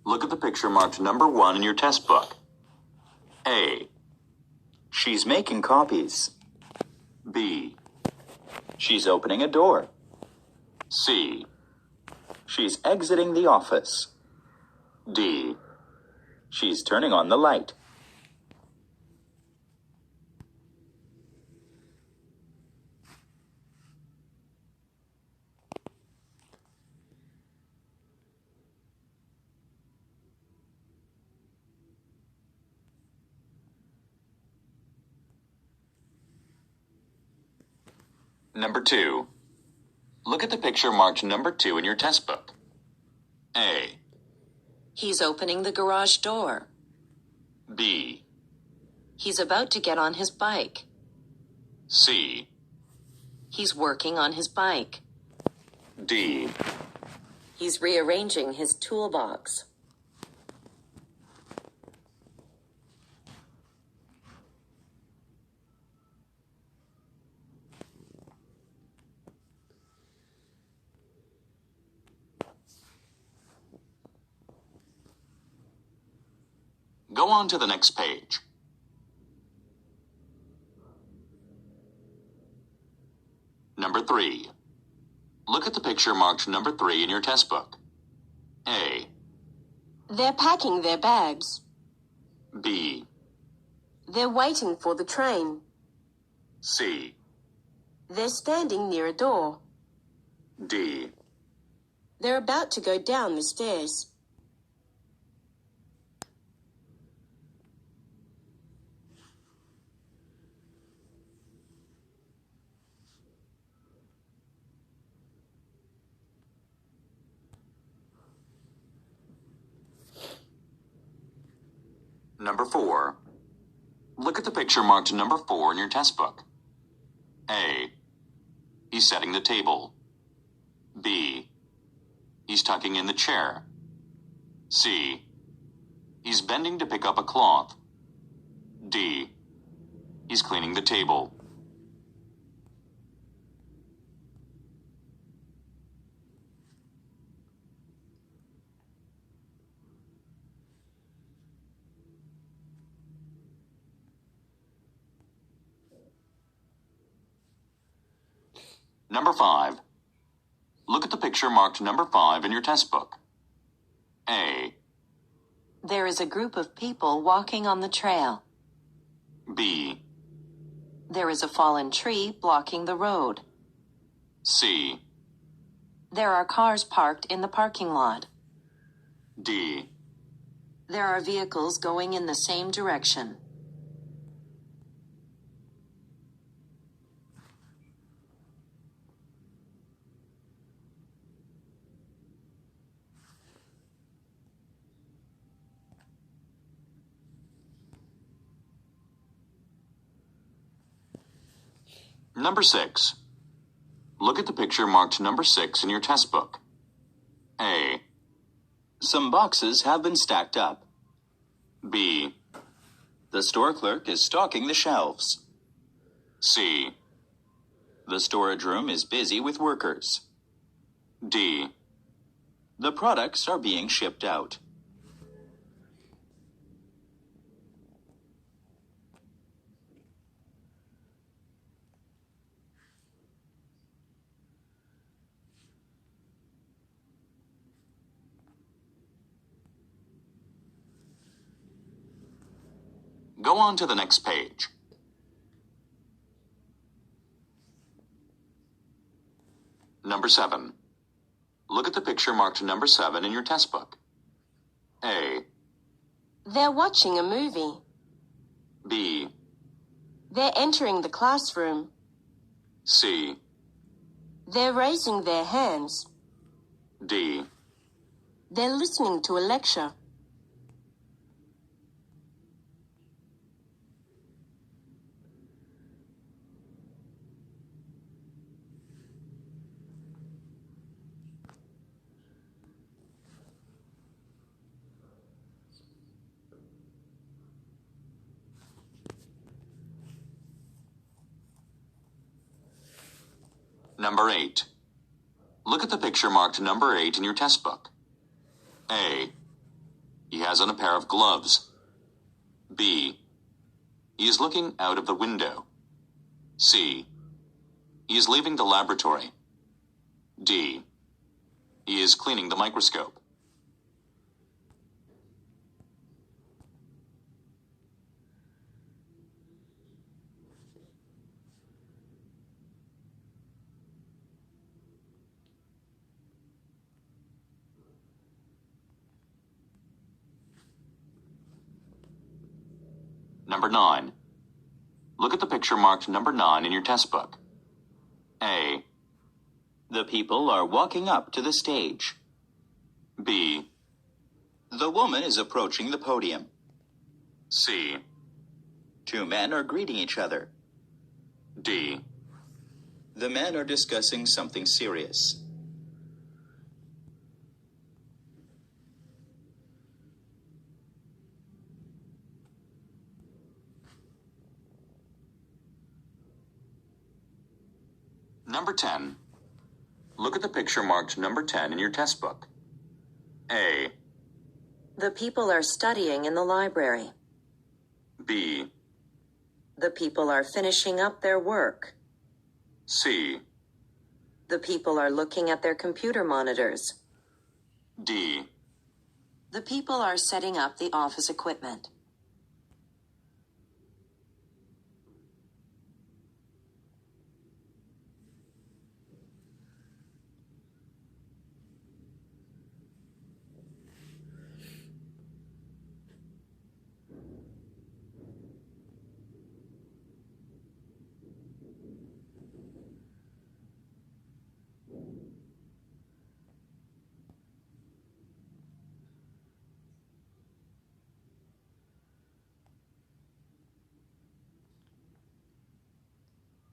Look at the picture marked number 1 in your test book. A. She's making copies. B. She's opening a door. C. She's exiting the office. D. She's turning on the light. Number 2. Look at the picture marked number 2 in your test book. A. He's opening the garage door. B. He's about to get on his bike. C. He's working on his bike. D. He's rearranging his toolbox. Go on to the next page. Number 3. Look at the picture marked number 3 in your test book. A. They're packing their bags. B. They're waiting for the train. C. They're standing near a door. D. They're about to go down the stairs. Number 4. Look at the picture marked number 4 in your test book. A. He's setting the table. B. He's tucking in the chair. C. He's bending to pick up a cloth. D. He's cleaning the table. Number 5. Look at the picture marked number 5 in your test book. A. There is a group of people walking on the trail. B. There is a fallen tree blocking the road. C. There are cars parked in the parking lot. D. There are vehicles going in the same direction. Number 6. Look at the picture marked number 6 in your test book. A. Some boxes have been stacked up. B. The store clerk is stocking the shelves. C. The storage room is busy with workers. D. The products are being shipped out. Go on to the next page. Number 7. Look at the picture marked number 7 in your test book. A. They're watching a movie. B. They're entering the classroom. C. They're raising their hands. D. They're listening to a lecture. Number 8. Look at the picture marked number 8 in your test book. A. He has on a pair of gloves. B. He is looking out of the window. C. He is leaving the laboratory. D. He is cleaning the microscope. Number 9. Look at the picture marked number 9 in your test book. A. The people are walking up to the stage. B. The woman is approaching the podium. C. Two men are greeting each other. D. The men are discussing something serious. Number 10. Look at the picture marked number 10 in your test book. A. The people are studying in the library. B. The people are finishing up their work. C. The people are looking at their computer monitors. D. The people are setting up the office equipment.